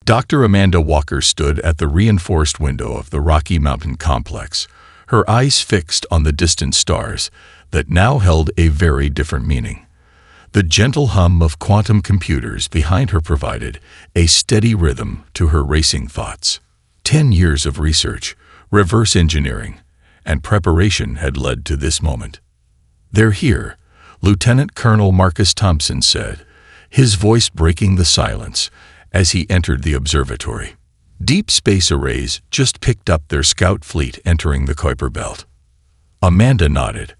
Dr. Amanda Walker stood at the reinforced window of the Rocky Mountain complex, her eyes fixed on the distant stars that now held a very different meaning. The gentle hum of quantum computers behind her provided a steady rhythm to her racing thoughts. 10 years of research, reverse engineering, and preparation had led to this moment. "They're here," Lieutenant Colonel Marcus Thompson said, his voice breaking the silence as he entered the observatory. Deep Space Arrays just picked up their scout fleet entering the Kuiper Belt. Amanda nodded,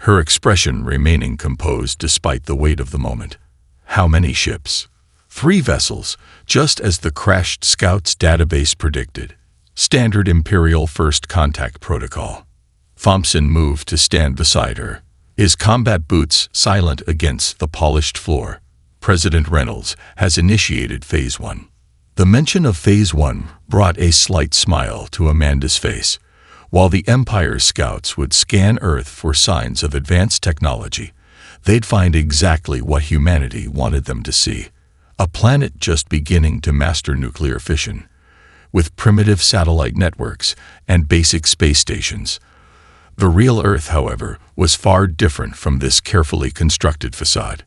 her expression remaining composed despite the weight of the moment. "How many ships?" 3 vessels, just as the crashed Scouts database predicted. Standard Imperial First Contact Protocol. Thompson moved to stand beside her, his combat boots silent against the polished floor. "President Reynolds has initiated Phase 1. The mention of Phase 1 brought a slight smile to Amanda's face. While the Empire's scouts would scan Earth for signs of advanced technology, they'd find exactly what humanity wanted them to see: a planet just beginning to master nuclear fission, with primitive satellite networks and basic space stations. The real Earth, however, was far different from this carefully constructed facade.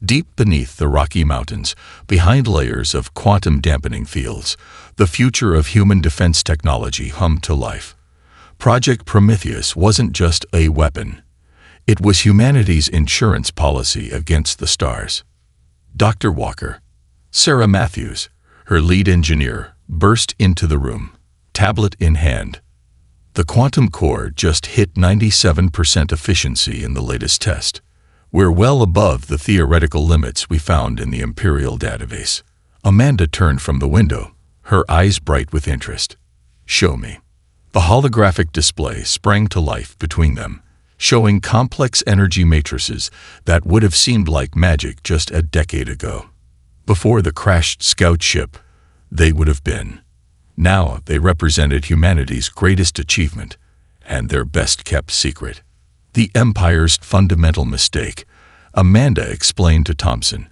Deep beneath the Rocky Mountains, behind layers of quantum dampening fields, the future of human defense technology hummed to life. Project Prometheus wasn't just a weapon. It was humanity's insurance policy against the stars. Dr. Walker, Sarah Matthews, her lead engineer, burst into the room, tablet in hand. "The quantum core just hit 97% efficiency in the latest test. We're well above the theoretical limits we found in the Imperial database." Amanda turned from the window, her eyes bright with interest. "Show me." The holographic display sprang to life between them, showing complex energy matrices that would have seemed like magic just a decade ago. Before the crashed scout ship, they would have been. Now they represented humanity's greatest achievement and their best-kept secret. "The Empire's fundamental mistake," Amanda explained to Thompson,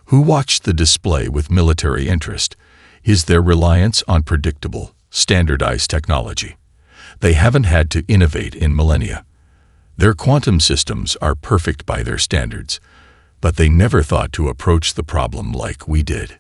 who watched the display with military interest, "is their reliance on predictable, standardized technology. They haven't had to innovate in millennia. Their quantum systems are perfect by their standards, but they never thought to approach the problem like we did."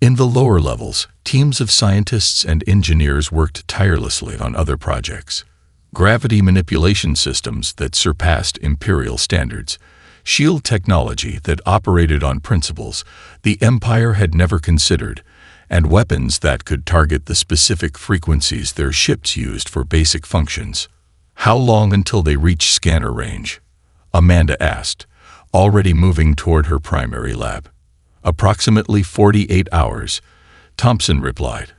In the lower levels, teams of scientists and engineers worked tirelessly on other projects. Gravity manipulation systems that surpassed Imperial standards, shield technology that operated on principles the Empire had never considered, and weapons that could target the specific frequencies their ships used for basic functions. "How long until they reach scanner range?" Amanda asked, already moving toward her primary lab. "Approximately 48 hours, Thompson replied,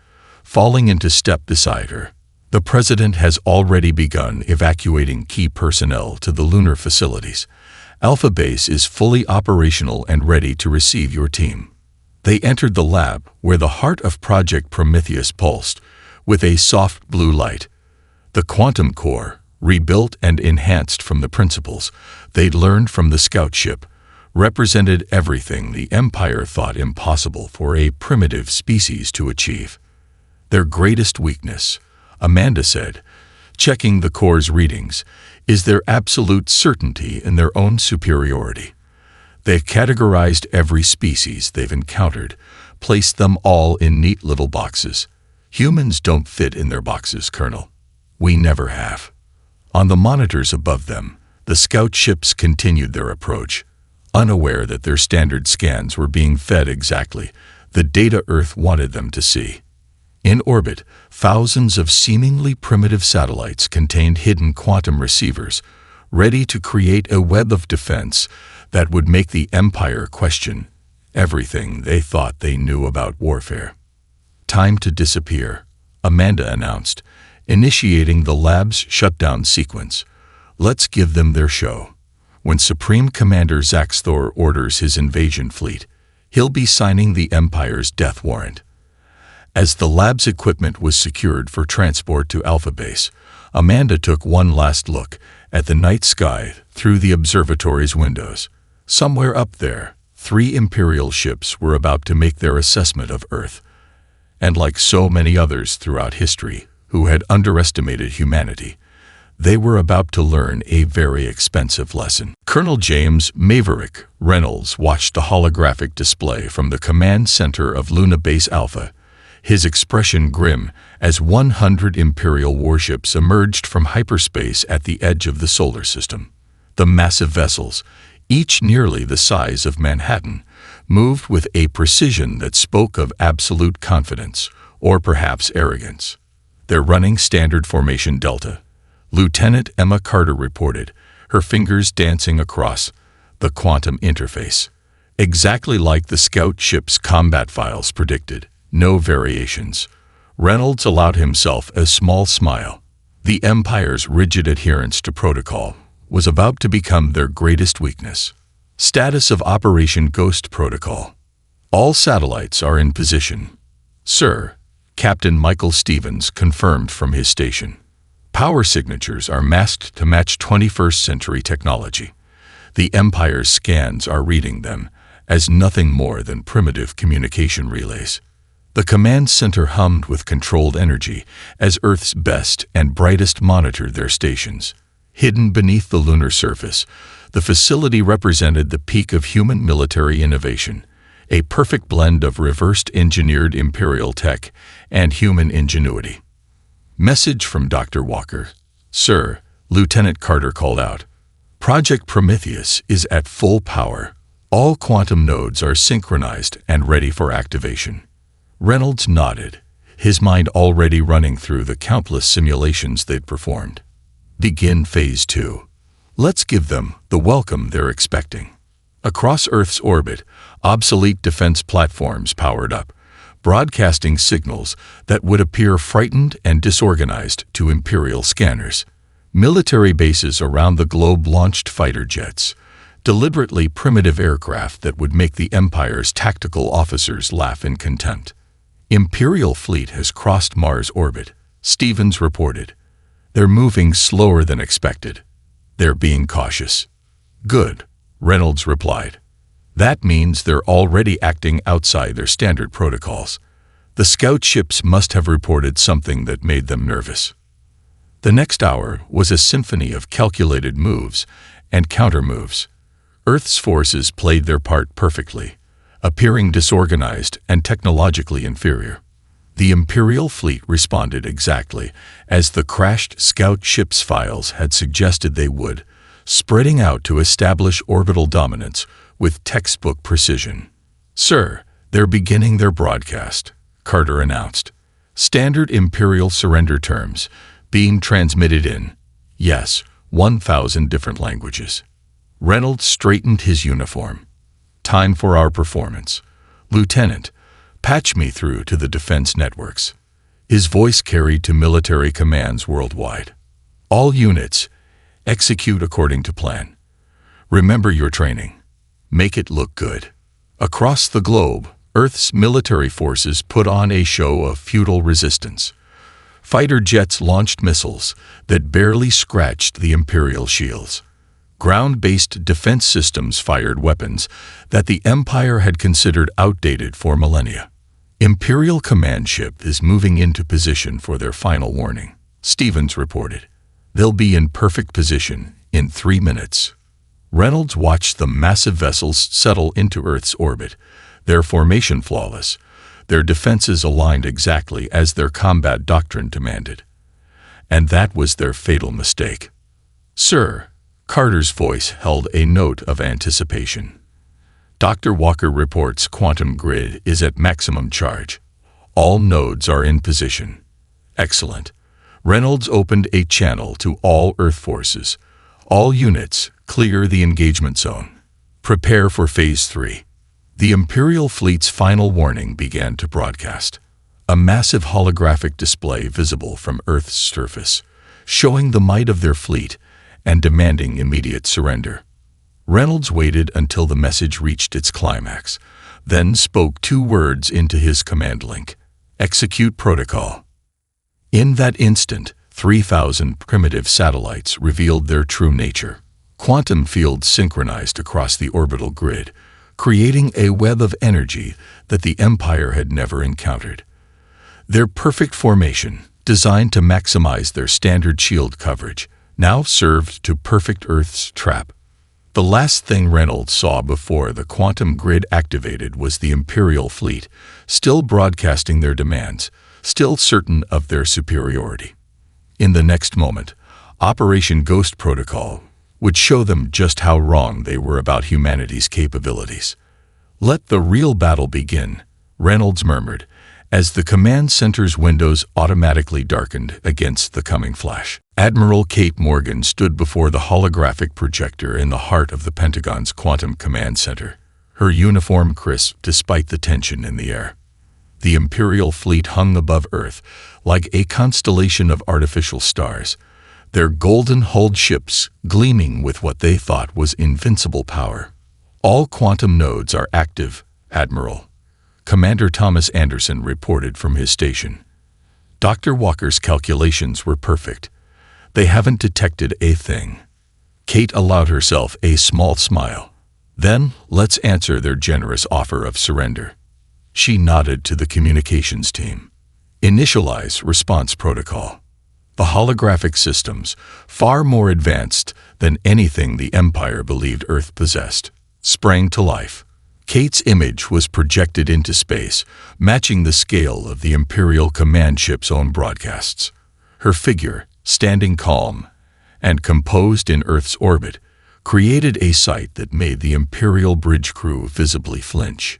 falling into step beside her. "The President has already begun evacuating key personnel to the lunar facilities. Alpha Base is fully operational and ready to receive your team." They entered the lab where the heart of Project Prometheus pulsed, with a soft blue light. The quantum core, rebuilt and enhanced from the principles they'd learned from the scout ship, represented everything the Empire thought impossible for a primitive species to achieve. "Their greatest weakness," Amanda said, checking the core's readings, "is their absolute certainty in their own superiority. They've categorized every species they've encountered, placed them all in neat little boxes. Humans don't fit in their boxes, Colonel. We never have." On the monitors above them, the scout ships continued their approach, unaware that their standard scans were being fed exactly the data Earth wanted them to see. In orbit, thousands of seemingly primitive satellites contained hidden quantum receivers, ready to create a web of defense that would make the Empire question everything they thought they knew about warfare. "Time to disappear," Amanda announced, initiating the lab's shutdown sequence. "Let's give them their show. When Supreme Commander Zaxthor orders his invasion fleet, he'll be signing the Empire's death warrant." As the lab's equipment was secured for transport to Alpha Base, Amanda took one last look at the night sky through the observatory's windows. Somewhere up there, 3 Imperial ships were about to make their assessment of Earth, And like so many others throughout history who had underestimated humanity, they were about to learn a very expensive lesson. Colonel James Maverick Reynolds watched the holographic display from the command center of Luna Base Alpha, his expression grim as 100 Imperial warships emerged from hyperspace at the edge of the solar system. The massive vessels, each nearly the size of Manhattan, moved with a precision that spoke of absolute confidence, or perhaps arrogance. They're running Standard Formation Delta, Lieutenant Emma Carter reported, her fingers dancing across the quantum interface. Exactly like the scout ship's combat files predicted, no variations. Reynolds allowed himself a small smile. The Empire's rigid adherence to protocol was about to become their greatest weakness. Status of Operation Ghost Protocol. All satellites are in position. Sir, Captain Michael Stevens confirmed from his station. Power signatures are masked to match 21st century technology. The Empire's scans are reading them as nothing more than primitive communication relays. The command center hummed with controlled energy as Earth's best and brightest monitored their stations. Hidden beneath the lunar surface, the facility represented the peak of human military innovation, a perfect blend of reversed-engineered Imperial tech and human ingenuity. Message from Dr. Walker. Sir, Lieutenant Carter called out. Project Prometheus is at full power. All quantum nodes are synchronized and ready for activation. Reynolds nodded, his mind already running through the countless simulations they'd performed. Begin Phase 2. Let's give them the welcome they're expecting. Across Earth's orbit, obsolete defense platforms powered up, broadcasting signals that would appear frightened and disorganized to Imperial scanners. Military bases around the globe launched fighter jets, deliberately primitive aircraft that would make the Empire's tactical officers laugh in contempt. Imperial fleet has crossed Mars orbit, Stevens reported. They're moving slower than expected. They're being cautious. Good, Reynolds replied. That means they're already acting outside their standard protocols. The scout ships must have reported something that made them nervous. The next hour was a symphony of calculated moves and counter-moves. Earth's forces played their part perfectly, appearing disorganized and technologically inferior. The Imperial fleet responded exactly as the crashed scout ships' files had suggested they would, spreading out to establish orbital dominance with textbook precision. Sir, they're beginning their broadcast, Carter announced. Standard Imperial surrender terms being transmitted in, yes, 1,000 different languages. Reynolds straightened his uniform. Time for our performance. Lieutenant, patch me through to the defense networks. His voice carried to military commands worldwide. All units, execute according to plan. Remember your training. Make it look good. Across the globe, Earth's military forces put on a show of futile resistance. Fighter jets launched missiles that barely scratched the Imperial shields. Ground-based defense systems fired weapons that the Empire had considered outdated for millennia. Imperial command ship is moving into position for their final warning, Stevens reported. They'll be in perfect position in 3 minutes. Reynolds watched the massive vessels settle into Earth's orbit, their formation flawless, their defenses aligned exactly as their combat doctrine demanded. And that was their fatal mistake. Sir, Carter's voice held a note of anticipation. Dr. Walker reports quantum grid is at maximum charge. All nodes are in position. Excellent. Reynolds opened a channel to all Earth forces. All units, clear the engagement zone. Prepare for Phase 3. The Imperial fleet's final warning began to broadcast. A massive holographic display visible from Earth's surface, showing the might of their fleet and demanding immediate surrender. Reynolds waited until the message reached its climax, then spoke 2 words into his command link. Execute protocol. In that instant, 3,000 primitive satellites revealed their true nature. Quantum fields synchronized across the orbital grid, creating a web of energy that the Empire had never encountered. Their perfect formation, designed to maximize their standard shield coverage, now served to perfect Earth's trap. The last thing Reynolds saw before the quantum grid activated was the Imperial fleet, still broadcasting their demands, still certain of their superiority. In the next moment, Operation Ghost Protocol would show them just how wrong they were about humanity's capabilities. "Let the real battle begin," Reynolds murmured, as the command center's windows automatically darkened against the coming flash. Admiral Kate Morgan stood before the holographic projector in the heart of the Pentagon's Quantum Command Center, her uniform crisp despite the tension in the air. The Imperial fleet hung above Earth like a constellation of artificial stars, their golden-hulled ships gleaming with what they thought was invincible power. "All quantum nodes are active, Admiral," Commander Thomas Anderson reported from his station. "Dr. Walker's calculations were perfect. They haven't detected a thing." Kate allowed herself a small smile. "Then let's answer their generous offer of surrender." She nodded to the communications team. "Initialize response protocol." The holographic systems, far more advanced than anything the Empire believed Earth possessed, sprang to life. Kate's image was projected into space, matching the scale of the Imperial command ship's own broadcasts. Her figure, standing calm and composed in Earth's orbit, created a sight that made the Imperial bridge crew visibly flinch.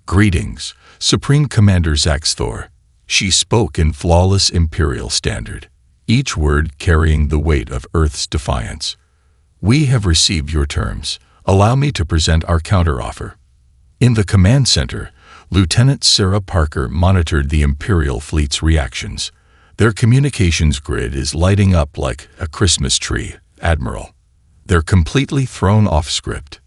"Greetings, Supreme Commander Zaxthor," she spoke in flawless Imperial standard, each word carrying the weight of Earth's defiance. "We have received your terms. Allow me to present our counteroffer." In the command center, Lieutenant Sarah Parker monitored the Imperial fleet's reactions. "Their communications grid is lighting up like a Christmas tree, Admiral. They're completely thrown off script."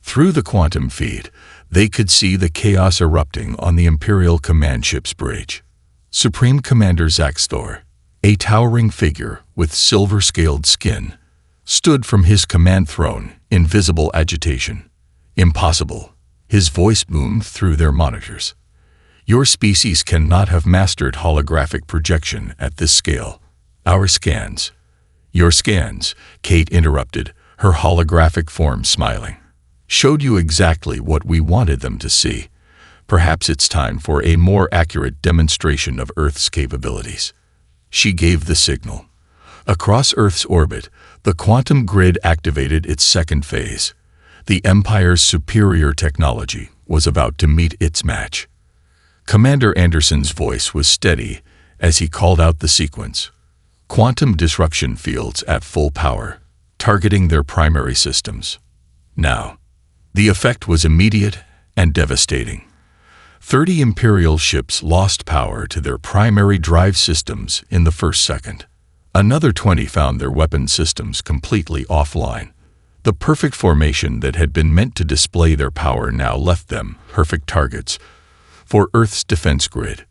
Through the quantum feed, they could see the chaos erupting on the Imperial command ship's bridge. Supreme Commander Zaxthor, a towering figure with silver-scaled skin, stood from his command throne in visible agitation. "Impossible," his voice boomed through their monitors. "Your species cannot have mastered holographic projection at this scale. Our scans—" "Your scans," Kate interrupted, her holographic form smiling, "showed you exactly what we wanted them to see. Perhaps it's time for a more accurate demonstration of Earth's capabilities." She gave the signal. Across Earth's orbit, the quantum grid activated its second phase. The Empire's superior technology was about to meet its match. Commander Anderson's voice was steady as he called out the sequence. "Quantum disruption fields at full power, targeting their primary systems." Now, the effect was immediate and devastating. 30 Imperial ships lost power to their primary drive systems in the first second. Another 20 found their weapon systems completely offline. The perfect formation that had been meant to display their power now left them perfect targets for Earth's defense grid.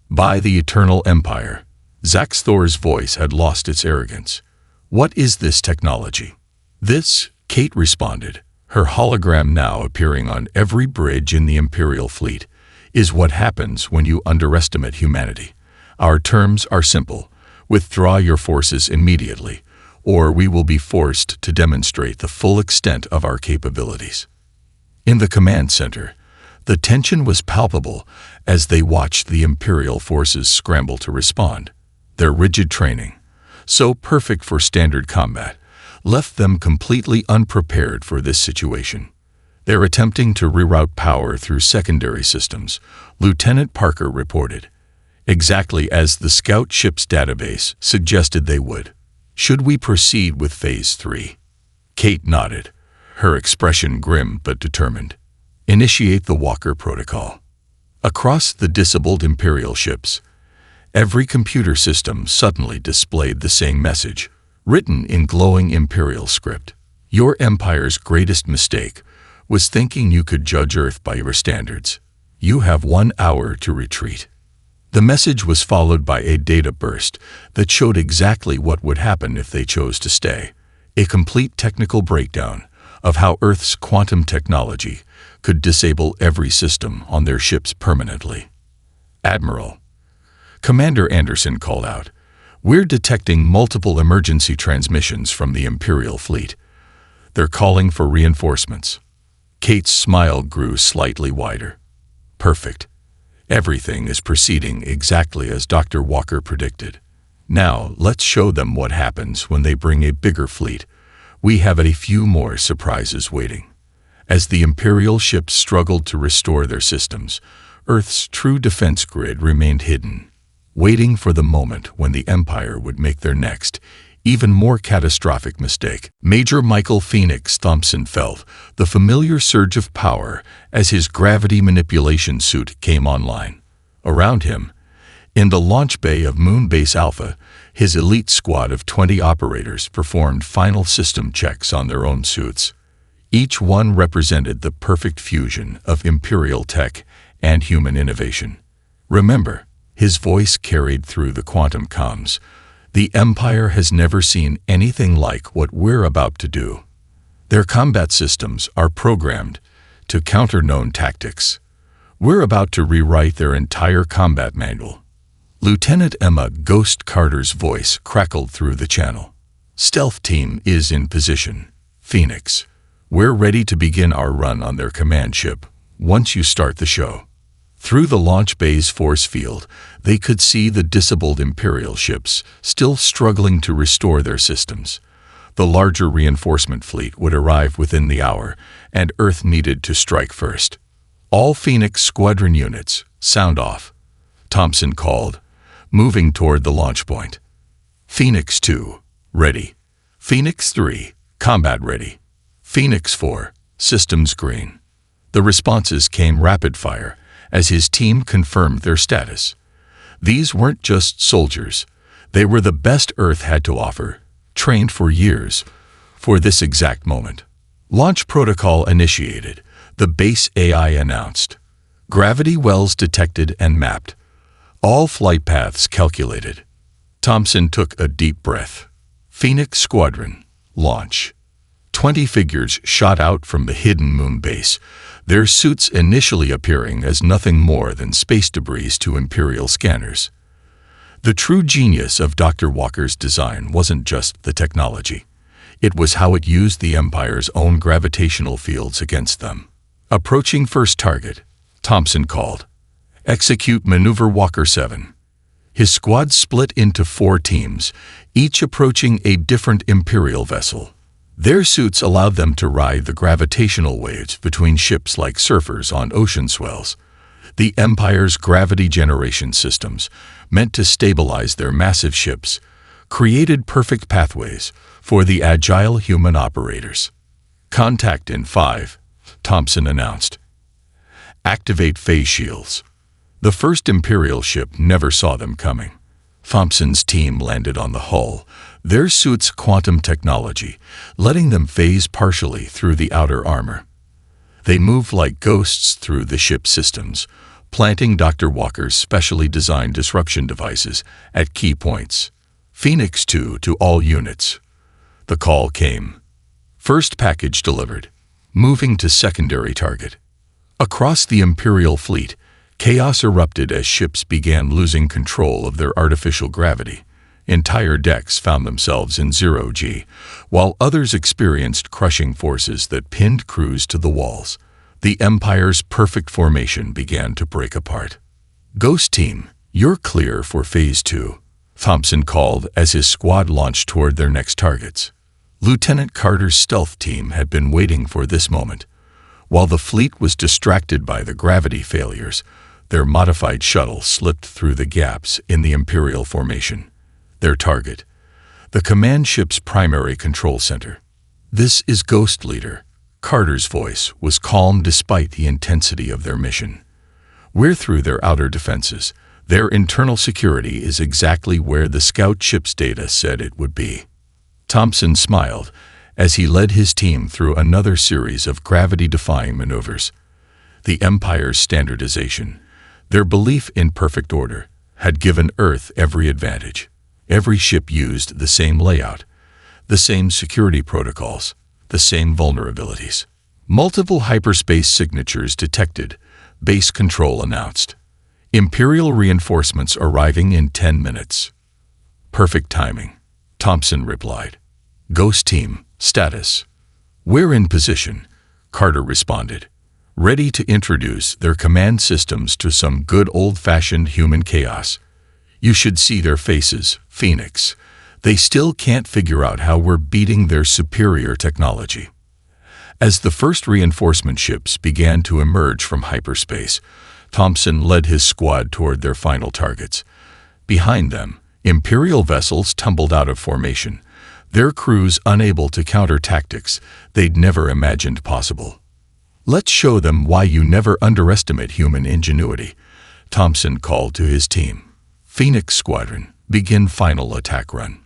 "By the Eternal Empire," Zaxthor's voice had lost its arrogance. "What is this technology?" "This," Kate responded, her hologram now appearing on every bridge in the Imperial fleet, "is what happens when you underestimate humanity. Our terms are simple. Withdraw your forces immediately, or we will be forced to demonstrate the full extent of our capabilities." In the command center, the tension was palpable as they watched the Imperial forces scramble to respond. Their rigid training, so perfect for standard combat, left them completely unprepared for this situation. "They're attempting to reroute power through secondary systems," Lieutenant Parker reported, "exactly as the scout ship's database suggested they would. Should we proceed with Phase 3? Kate nodded, her expression grim but determined. "Initiate the Walker Protocol." Across the disabled Imperial ships, every computer system suddenly displayed the same message, written in glowing Imperial script. "Your Empire's greatest mistake was thinking you could judge Earth by your standards. You have 1 hour to retreat." The message was followed by a data burst that showed exactly what would happen if they chose to stay, a complete technical breakdown of how Earth's quantum technology could disable every system on their ships permanently. "Admiral," Commander Anderson called out. "We're detecting multiple emergency transmissions from the Imperial fleet. They're calling for reinforcements." Kate's smile grew slightly wider. "Perfect. Everything is proceeding exactly as Dr. Walker predicted. Now, let's show them what happens when they bring a bigger fleet. We have a few more surprises waiting." As the Imperial ships struggled to restore their systems, Earth's true defense grid remained hidden, waiting for the moment when the Empire would make their next, even more catastrophic mistake. Major Michael Phoenix Thompson felt the familiar surge of power as his gravity manipulation suit came online. Around him, in the launch bay of Moon Base Alpha, his elite squad of 20 operators performed final system checks on their own suits. Each one represented the perfect fusion of Imperial tech and human innovation. "Remember," his voice carried through the quantum comms, "the Empire has never seen anything like what we're about to do. Their combat systems are programmed to counter known tactics. We're about to rewrite their entire combat manual." Lieutenant Emma Ghost Carter's voice crackled through the channel. "Stealth team is in position. Phoenix, we're ready to begin our run on their command ship once you start the show." Through the launch bay's force field, they could see the disabled Imperial ships still struggling to restore their systems. The larger reinforcement fleet would arrive within the hour, and Earth needed to strike first. "All Phoenix squadron units, sound off," Thompson called, moving toward the launch point. "Phoenix 2, ready. Phoenix 3, combat ready. Phoenix 4, systems green." The responses came rapid fire as his team confirmed their status. These weren't just soldiers. They were the best Earth had to offer, trained for years for this exact moment. Launch protocol initiated, the base AI announced. Gravity wells detected and mapped. All flight paths calculated. Thompson took a deep breath. Phoenix Squadron, launch. 20 figures shot out from the hidden moon base, their suits initially appearing as nothing more than space debris to Imperial scanners. The true genius of Dr. Walker's design wasn't just the technology. It was how it used the Empire's own gravitational fields against them. "Approaching first target," Thompson called. "Execute Maneuver Walker 7. His squad split into 4 teams, each approaching a different Imperial vessel. Their suits allowed them to ride the gravitational waves between ships like surfers on ocean swells. The Empire's gravity generation systems, meant to stabilize their massive ships, created perfect pathways for the agile human operators. "Contact in 5, Thompson announced. "Activate phase shields." The first Imperial ship never saw them coming. Thompson's team landed on the hull, their suits' quantum technology, letting them phase partially through the outer armor. They moved like ghosts through the ship's systems, planting Dr. Walker's specially designed disruption devices at key points. "Phoenix 2 to all units." The call came. First package delivered, moving to secondary target. Across the Imperial fleet, chaos erupted as ships began losing control of their artificial gravity. Entire decks found themselves in 0G, while others experienced crushing forces that pinned crews to the walls. The Empire's perfect formation began to break apart. "Ghost Team, you're clear for Phase 2, Thompson called as his squad launched toward their next targets. Lieutenant Carter's stealth team had been waiting for this moment. While the fleet was distracted by the gravity failures, their modified shuttle slipped through the gaps in the Imperial formation. Their target, the command ship's primary control center. "This is Ghost Leader." Carter's voice was calm despite the intensity of their mission. "We're through their outer defenses. Their internal security is exactly where the scout ship's data said it would be." Thompson smiled as he led his team through another series of gravity-defying maneuvers. The Empire's standardization, their belief in perfect order, had given Earth every advantage. Every ship used the same layout, the same security protocols, the same vulnerabilities. "Multiple hyperspace signatures detected," Base Control announced. Imperial reinforcements arriving in 10 minutes. Perfect timing, Thompson replied. Ghost team, status. We're in position, Carter responded, ready to introduce their command systems to some good old-fashioned human chaos. You should see their faces, Phoenix. They still can't figure out how we're beating their superior technology. As the first reinforcement ships began to emerge from hyperspace, Thompson led his squad toward their final targets. Behind them, Imperial vessels tumbled out of formation, their crews unable to counter tactics they'd never imagined possible. Let's show them why you never underestimate human ingenuity, Thompson called to his team. Phoenix Squadron, begin final attack run.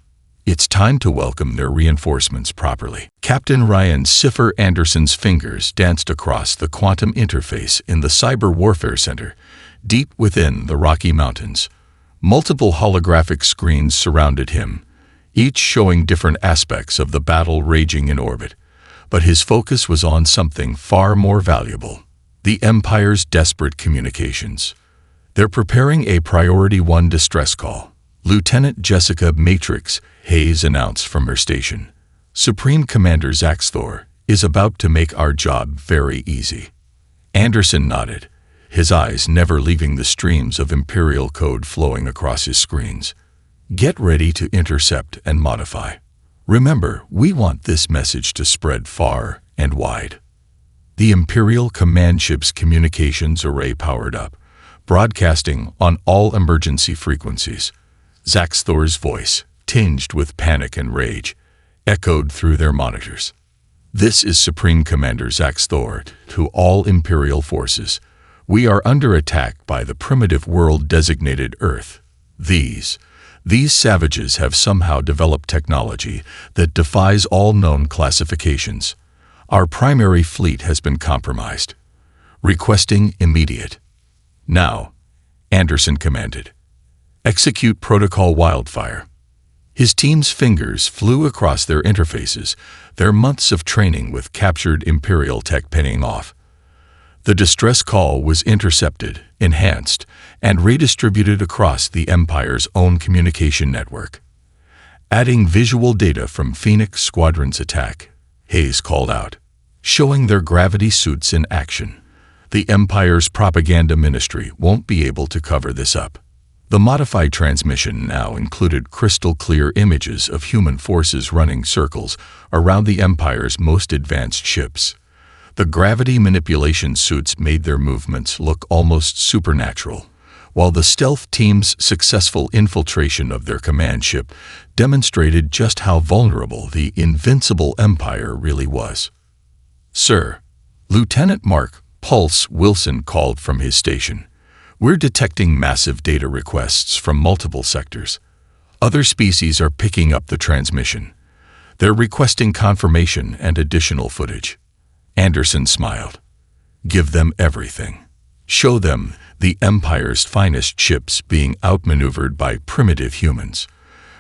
It's time to welcome their reinforcements properly. Captain Ryan Cipher Anderson's fingers danced across the quantum interface in the Cyber Warfare Center, deep within the Rocky Mountains. Multiple holographic screens surrounded him, each showing different aspects of the battle raging in orbit. But his focus was on something far more valuable: the Empire's desperate communications. They're preparing a Priority 1 distress call, Lieutenant Jessica Matrix Hayes announced from her station. Supreme Commander Zaxthor is about to make our job very easy. Anderson nodded, his eyes never leaving the streams of Imperial code flowing across his screens. Get ready to intercept and modify. Remember, we want this message to spread far and wide. The Imperial command ship's communications array powered up, broadcasting on all emergency frequencies. Zaxthor's voice, tinged with panic and rage, echoed through their monitors. This is Supreme Commander Zaxthor to all Imperial forces. We are under attack by the primitive world designated Earth. These savages have somehow developed technology that defies all known classifications. Our primary fleet has been compromised. Requesting immediate. Now, Anderson commanded. Execute Protocol Wildfire. His team's fingers flew across their interfaces, their months of training with captured Imperial tech paying off. The distress call was intercepted, enhanced, and redistributed across the Empire's own communication network. Adding visual data from Phoenix Squadron's attack, Hayes called out, showing their gravity suits in action. The Empire's propaganda ministry won't be able to cover this up. The modified transmission now included crystal-clear images of human forces running circles around the Empire's most advanced ships. The gravity manipulation suits made their movements look almost supernatural, while the stealth team's successful infiltration of their command ship demonstrated just how vulnerable the invincible Empire really was. Sir, Lieutenant Mark Pulse Wilson called from his station. We're detecting massive data requests from multiple sectors. Other species are picking up the transmission. They're requesting confirmation and additional footage. Anderson smiled. Give them everything. Show them the Empire's finest ships being outmaneuvered by primitive humans.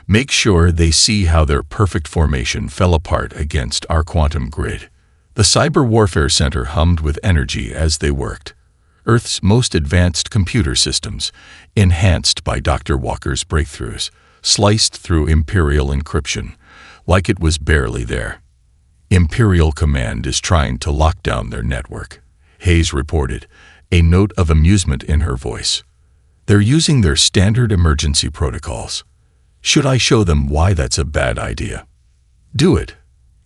Make sure they see how their perfect formation fell apart against our quantum grid. The Cyber Warfare Center hummed with energy as they worked. Earth's most advanced computer systems, enhanced by Dr. Walker's breakthroughs, sliced through Imperial encryption, like it was barely there. Imperial Command is trying to lock down their network, Hayes reported, a note of amusement in her voice. They're using their standard emergency protocols. Should I show them why that's a bad idea? Do it,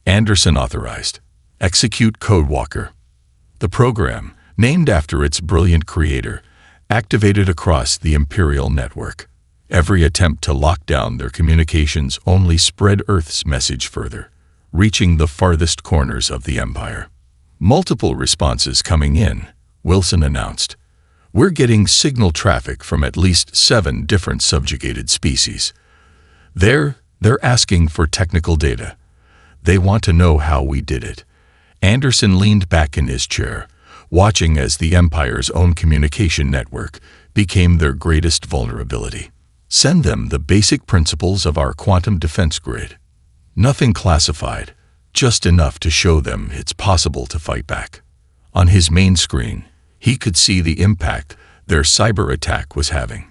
Anderson authorized. Execute Codewalker. The program, named after its brilliant creator, activated across the Imperial network. Every attempt to lock down their communications only spread Earth's message further, reaching the farthest corners of the Empire. Multiple responses coming in, Wilson announced. We're getting signal traffic from at least 7 different subjugated species. They're asking for technical data. They want to know how we did it. Anderson leaned back in his chair, watching as the Empire's own communication network became their greatest vulnerability. Send them the basic principles of our quantum defense grid. Nothing classified, just enough to show them it's possible to fight back. On his main screen, he could see the impact their cyber attack was having.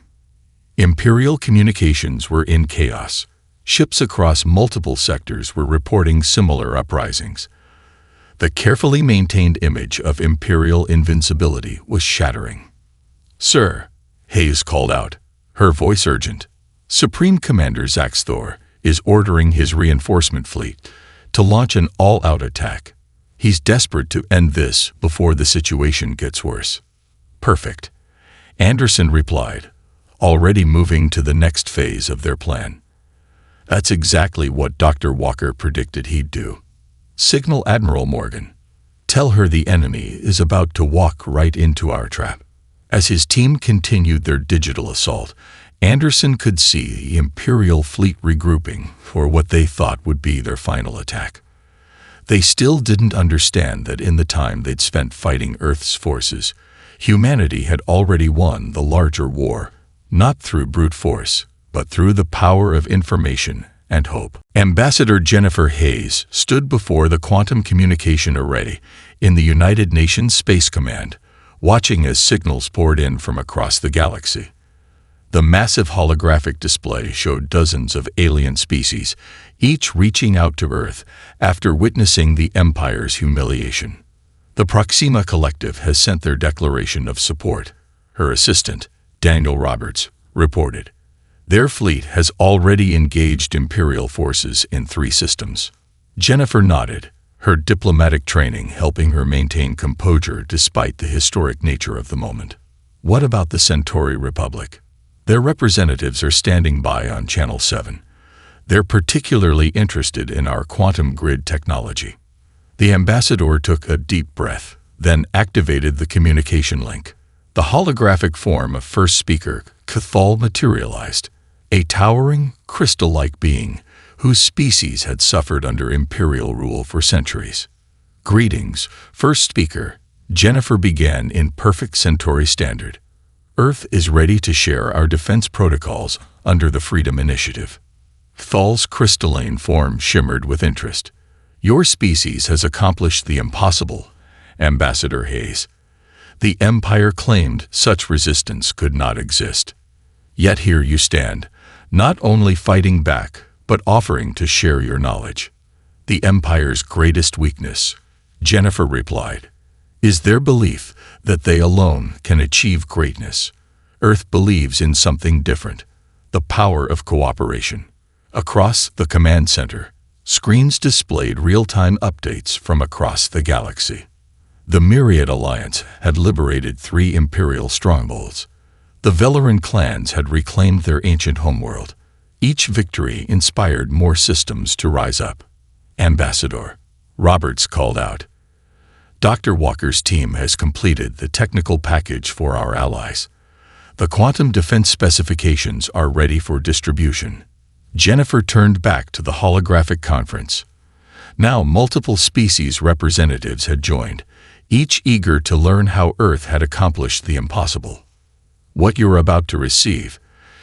Imperial communications were in chaos. Ships across multiple sectors were reporting similar uprisings. The carefully maintained image of Imperial invincibility was shattering. "Sir," Hayes called out, her voice urgent, "Supreme Commander Zaxthor is ordering his reinforcement fleet to launch an all-out attack. He's desperate to end this before the situation gets worse." "Perfect," Anderson replied, already moving to the next phase of their plan. "That's exactly what Dr. Walker predicted he'd do. Signal Admiral Morgan. Tell her the enemy is about to walk right into our trap." As his team continued their digital assault, Anderson could see the Imperial fleet regrouping for what they thought would be their final attack. They still didn't understand that in the time they'd spent fighting Earth's forces, humanity had already won the larger war, not through brute force, but through the power of information and hope. Ambassador Jennifer Hayes stood before the quantum communication array in the United Nations Space Command, watching as signals poured in from across the galaxy. The massive holographic display showed dozens of alien species, each reaching out to Earth after witnessing the Empire's humiliation. "The Proxima Collective has sent their declaration of support," her assistant, Daniel Roberts, reported. "Their fleet has already engaged Imperial forces in 3 systems." Jennifer nodded, her diplomatic training helping her maintain composure despite the historic nature of the moment. "What about the Centauri Republic? Their representatives are standing by on Channel 7. They're particularly interested in our quantum grid technology." The ambassador took a deep breath, then activated the communication link. The holographic form of first speaker, Cathal, materialized, a towering, crystal-like being whose species had suffered under Imperial rule for centuries. "Greetings, first speaker," Jennifer began in perfect Centauri standard. "Earth is ready to share our defense protocols under the Freedom Initiative." Thal's crystalline form shimmered with interest. "Your species has accomplished the impossible, Ambassador Hayes. The Empire claimed such resistance could not exist. Yet here you stand, not only fighting back, but offering to share your knowledge." "The Empire's greatest weakness," Jennifer replied, "is their belief that they alone can achieve greatness. Earth believes in something different, the power of cooperation." Across the command center, screens displayed real-time updates from across the galaxy. The Myriad Alliance had liberated 3 Imperial strongholds. The Velaran clans had reclaimed their ancient homeworld. Each victory inspired more systems to rise up. "Ambassador," Roberts called out, "Dr. Walker's team has completed the technical package for our allies. The quantum defense specifications are ready for distribution." Jennifer turned back to the holographic conference. Now multiple species representatives had joined, each eager to learn how Earth had accomplished the impossible. "What you're about to receive,"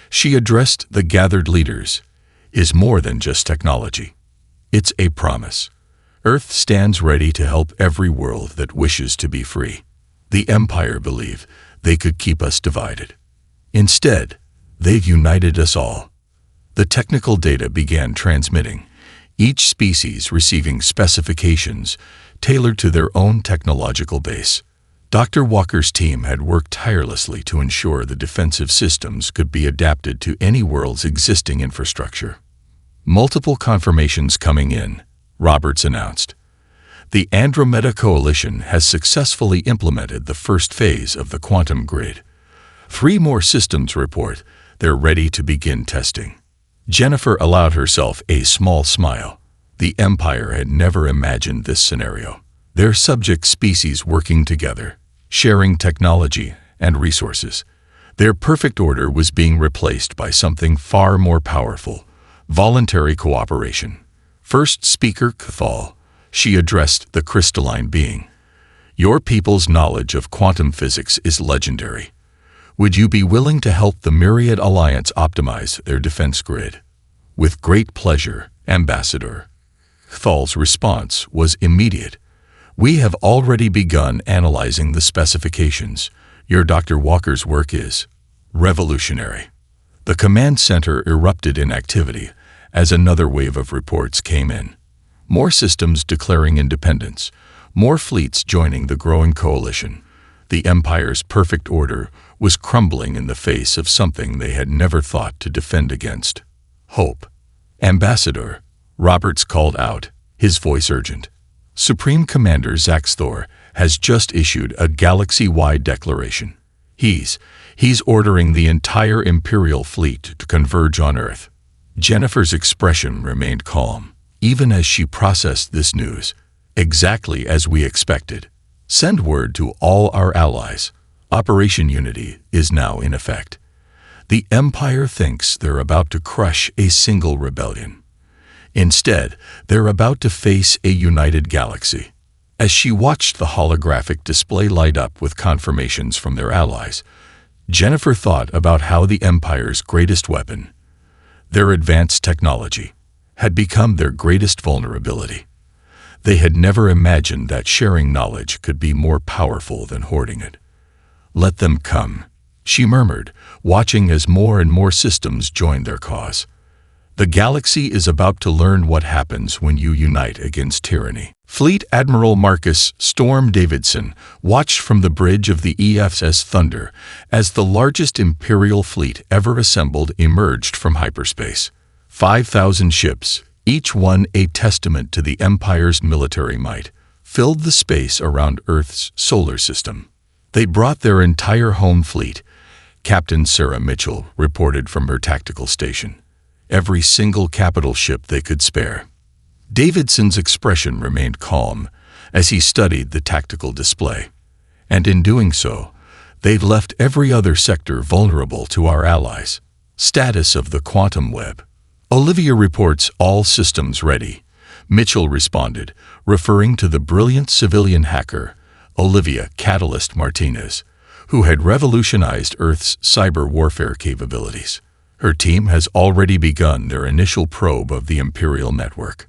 she addressed the gathered leaders, "is more than just technology. It's a promise. Earth stands ready to help every world that wishes to be free. The Empire believed they could keep us divided. Instead, they've united us all." The technical data began transmitting, each species receiving specifications tailored to their own technological base. Dr. Walker's team had worked tirelessly to ensure the defensive systems could be adapted to any world's existing infrastructure. "Multiple confirmations coming in," Roberts announced. "The Andromeda Coalition has successfully implemented the first phase of the quantum grid. 3 more systems report they're ready to begin testing." Jennifer allowed herself a small smile. The Empire had never imagined this scenario. Their subject species working together, sharing technology and resources. Their perfect order was being replaced by something far more powerful: voluntary cooperation. First speaker Cathal, she addressed the crystalline being. "Your people's knowledge of quantum physics is legendary. Would you be willing to help the Myriad Alliance optimize their defense grid?" "With great pleasure, Ambassador." Thal's response was immediate. "We have already begun analyzing the specifications. Your Dr. Walker's work is revolutionary." The command center erupted in activity as another wave of reports came in. More systems declaring independence, more fleets joining the growing coalition. The Empire's perfect order was crumbling in the face of something they had never thought to defend against: hope. "Ambassador," Roberts called out, his voice urgent. "Supreme Commander Zaxthor has just issued a galaxy-wide declaration. He's ordering the entire Imperial fleet to converge on Earth." Jennifer's expression remained calm, even as she processed this news. "Exactly as we expected. Send word to all our allies. Operation Unity is now in effect." The Empire thinks they're about to crush a single rebellion. Instead, they're about to face a united galaxy. As she watched the holographic display light up with confirmations from their allies, Jennifer thought about how the Empire's greatest weapon, their advanced technology, had become their greatest vulnerability. They had never imagined that sharing knowledge could be more powerful than hoarding it. "Let them come," she murmured, watching as more and more systems joined their cause. "The galaxy is about to learn what happens when you unite against tyranny." Fleet Admiral Marcus "Storm" Davidson watched from the bridge of the EFS Thunder as the largest Imperial fleet ever assembled emerged from hyperspace. 5,000 ships, each one a testament to the Empire's military might, filled the space around Earth's solar system. They brought their entire home fleet, Captain Sarah Mitchell reported from her tactical station. Every single capital ship they could spare. Davidson's expression remained calm as he studied the tactical display. And in doing so, they've left every other sector vulnerable to our allies. Status of the quantum web. Olivia reports all systems ready, Mitchell responded, referring to the brilliant civilian hacker, Olivia Catalyst Martinez, who had revolutionized Earth's cyber warfare capabilities. Her team has already begun their initial probe of the Imperial network.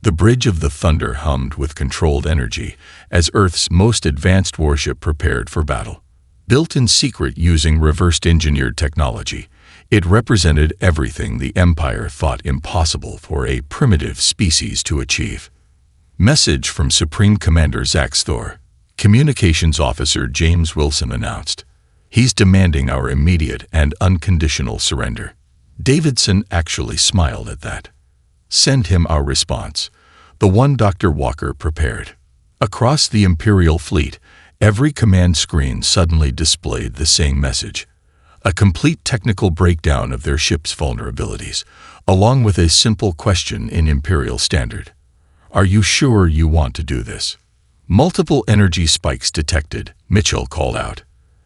The bridge of the Thunder hummed with controlled energy as Earth's most advanced warship prepared for battle. Built in secret using reverse-engineered technology, it represented everything the Empire thought impossible for a primitive species to achieve. Message from Supreme Commander Zaxthor. Communications Officer James Wilson announced. He's demanding our immediate and unconditional surrender. Davidson actually smiled at that. Send him our response, the one Dr. Walker prepared. Across the Imperial fleet, every command screen suddenly displayed the same message. A complete technical breakdown of their ship's vulnerabilities, along with a simple question in Imperial Standard. Are you sure you want to do this? Multiple energy spikes detected, Mitchell called out.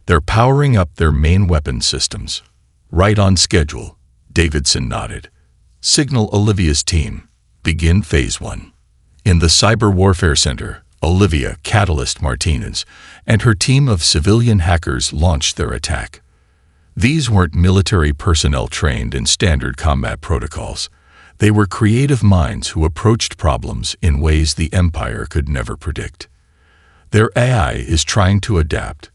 They're powering up their main weapon systems. Right on schedule, Davidson nodded. Signal Olivia's team. Begin Phase 1. In the Cyber Warfare Center, Olivia Catalyst Martinez and her team of civilian hackers launched their attack. These weren't military personnel trained in standard combat protocols. They were creative minds who approached problems in ways the Empire could never predict. Their AI is trying to adapt.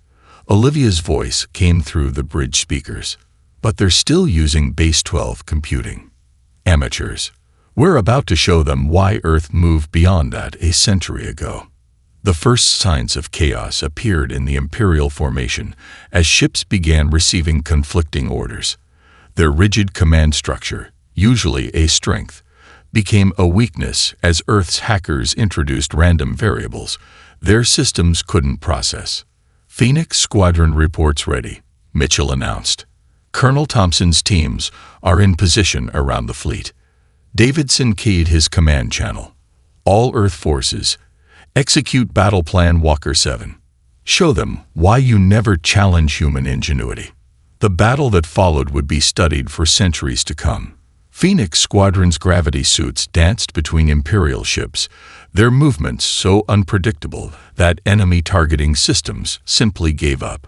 Olivia's voice came through the bridge speakers. But they're still using Base 12 computing. Amateurs. We're about to show them why Earth moved beyond that a century ago. The first signs of chaos appeared in the Imperial formation as ships began receiving conflicting orders. Their rigid command structure, usually a strength, became a weakness as Earth's hackers introduced random variables their systems couldn't process. Phoenix Squadron reports ready, Mitchell announced. Colonel Thompson's teams are in position around the fleet. Davidson keyed his command channel. All Earth forces, execute Battle Plan Walker 7. Show them why you never challenge human ingenuity. The battle that followed would be studied for centuries to come. Phoenix Squadron's gravity suits danced between Imperial ships, their movements so unpredictable that enemy targeting systems simply gave up.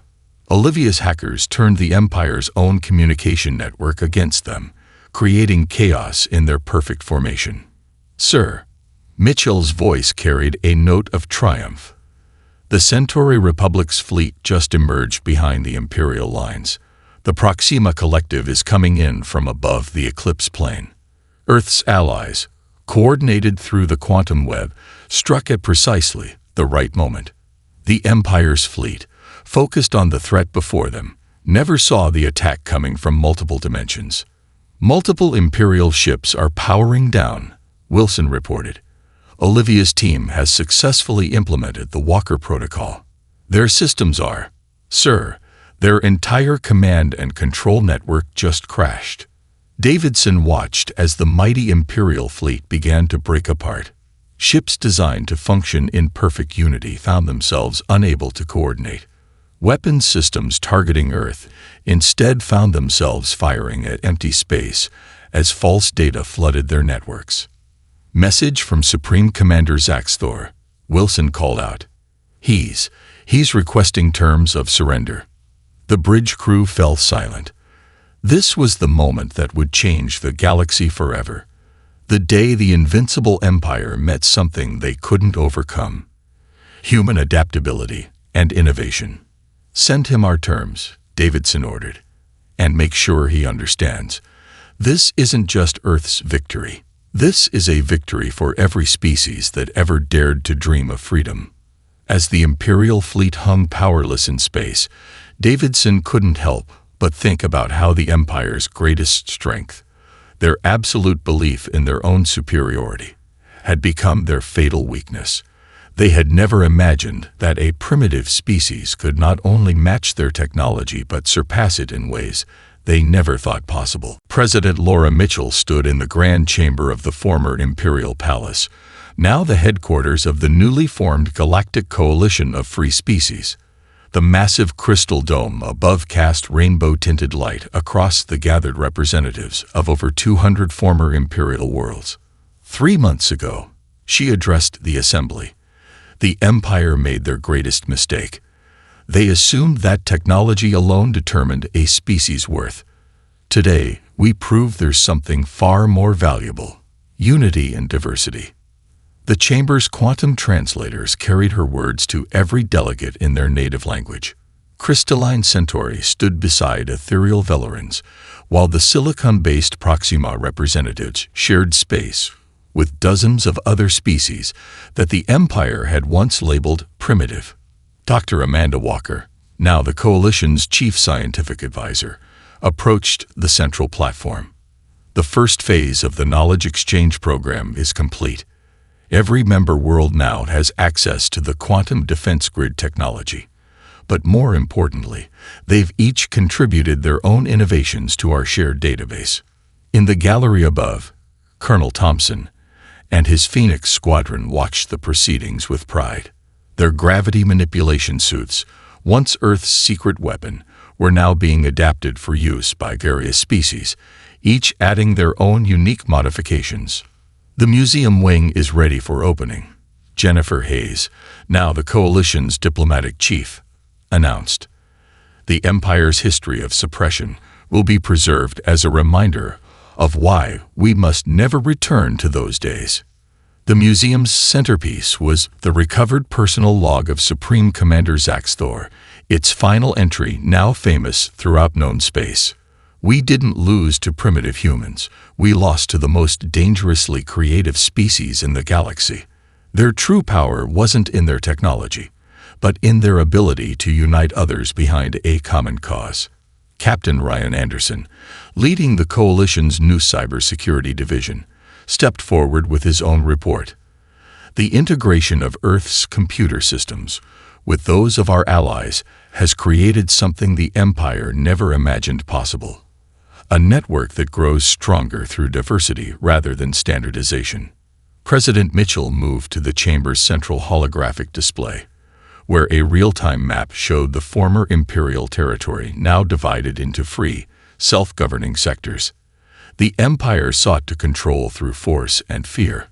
Olivia's hackers turned the Empire's own communication network against them, creating chaos in their perfect formation. Sir, Mitchell's voice carried a note of triumph. The Centauri Republic's fleet just emerged behind the Imperial lines. The Proxima Collective is coming in from above the eclipse plane. Earth's allies, coordinated through the quantum web, struck at precisely the right moment. The Empire's fleet, focused on the threat before them, never saw the attack coming from multiple dimensions. Multiple Imperial ships are powering down, Wilson reported. Olivia's team has successfully implemented the Walker Protocol. Their systems are, sir, their entire command and control network just crashed. Davidson watched as the mighty Imperial fleet began to break apart. Ships designed to function in perfect unity found themselves unable to coordinate. Weapons systems targeting Earth instead found themselves firing at empty space as false data flooded their networks. Message from Supreme Commander Zaxthor, Wilson called out. He's requesting terms of surrender. The bridge crew fell silent. This was the moment that would change the galaxy forever. The day the invincible Empire met something they couldn't overcome. Human adaptability and innovation. Send him our terms, Davidson ordered. And make sure he understands. This isn't just Earth's victory. This is a victory for every species that ever dared to dream of freedom. As the Imperial fleet hung powerless in space, Davidson couldn't help but think about how the Empire's greatest strength, their absolute belief in their own superiority, had become their fatal weakness. They had never imagined that a primitive species could not only match their technology but surpass it in ways they never thought possible. President Laura Mitchell stood in the grand chamber of the former Imperial Palace, now the headquarters of the newly formed Galactic Coalition of Free Species. The massive crystal dome above cast rainbow-tinted light across the gathered representatives of over 200 former Imperial worlds. 3 months ago, she addressed the assembly. The Empire made their greatest mistake. They assumed that technology alone determined a species' worth. Today, we prove there's something far more valuable: unity and diversity. The chamber's quantum translators carried her words to every delegate in their native language. Crystalline Centauri stood beside ethereal Velerans, while the silicon-based Proxima representatives shared space with dozens of other species that the Empire had once labeled primitive. Dr. Amanda Walker, now the Coalition's chief scientific advisor, approached the central platform. The first phase of the Knowledge Exchange program is complete. Every member world now has access to the quantum defense grid technology. But more importantly, they've each contributed their own innovations to our shared database. In the gallery above, Colonel Thompson and his Phoenix squadron watched the proceedings with pride. Their gravity manipulation suits, once Earth's secret weapon, were now being adapted for use by various species, each adding their own unique modifications. The museum wing is ready for opening, Jennifer Hayes, now the Coalition's diplomatic chief, announced. The Empire's history of suppression will be preserved as a reminder of why we must never return to those days. The museum's centerpiece was the recovered personal log of Supreme Commander Zaxthor, its final entry now famous throughout known space. We didn't lose to primitive humans. We lost to the most dangerously creative species in the galaxy. Their true power wasn't in their technology, but in their ability to unite others behind a common cause. Captain Ryan Anderson, leading the Coalition's new cybersecurity division, stepped forward with his own report. The integration of Earth's computer systems with those of our allies has created something the Empire never imagined possible. A network that grows stronger through diversity rather than standardization. President Mitchell moved to the chamber's central holographic display, where a real-time map showed the former Imperial territory now divided into free, self-governing sectors. The Empire sought to control through force and fear.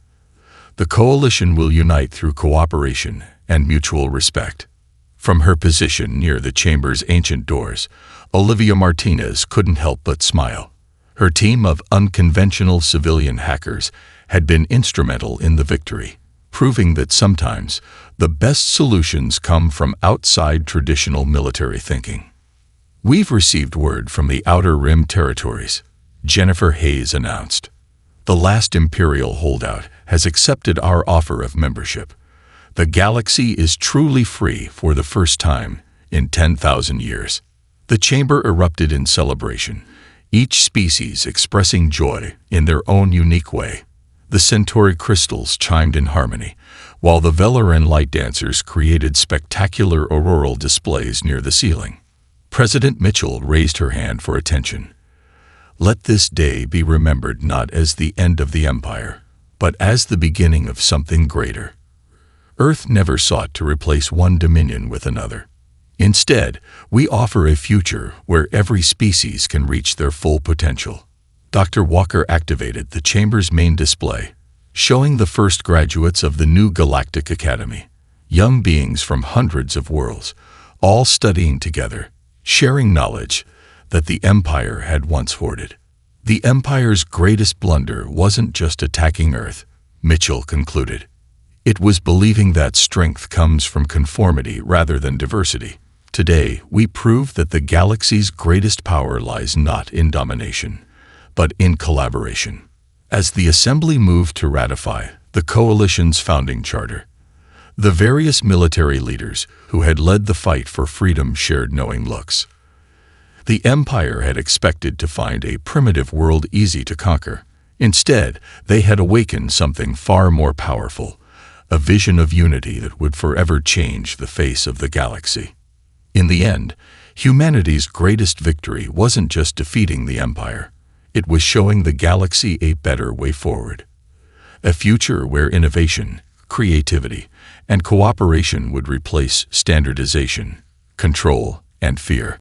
The Coalition will unite through cooperation and mutual respect. From her position near the chamber's ancient doors, Olivia Martinez couldn't help but smile. Her team of unconventional civilian hackers had been instrumental in the victory. proving that sometimes the best solutions come from outside traditional military thinking. "We've received word from the Outer Rim territories," Jennifer Hayes announced. "The last Imperial holdout has accepted our offer of membership. The galaxy is truly free for the first time in 10,000 years." The chamber erupted in celebration, each species expressing joy in their own unique way. The Centauri crystals chimed in harmony, while the Velaran light dancers created spectacular auroral displays near the ceiling. President Mitchell raised her hand for attention. "Let this day be remembered not as the end of the Empire, but as the beginning of something greater. Earth never sought to replace one dominion with another. Instead, we offer a future where every species can reach their full potential." Dr. Walker activated the chamber's main display, showing the first graduates of the new Galactic Academy, young beings from hundreds of worlds, all studying together, sharing knowledge that the Empire had once hoarded. "The Empire's greatest blunder wasn't just attacking Earth," Mitchell concluded. "It was believing that strength comes from conformity rather than diversity. Today, we prove that the galaxy's greatest power lies not in domination, but in collaboration." As the Assembly moved to ratify the Coalition's founding charter, the various military leaders who had led the fight for freedom shared knowing looks. The Empire had expected to find a primitive world easy to conquer. Instead, they had awakened something far more powerful, a vision of unity that would forever change the face of the galaxy. In the end, humanity's greatest victory wasn't just defeating the Empire. It was showing the galaxy a better way forward. A future where innovation, creativity, and cooperation would replace standardization, control, and fear.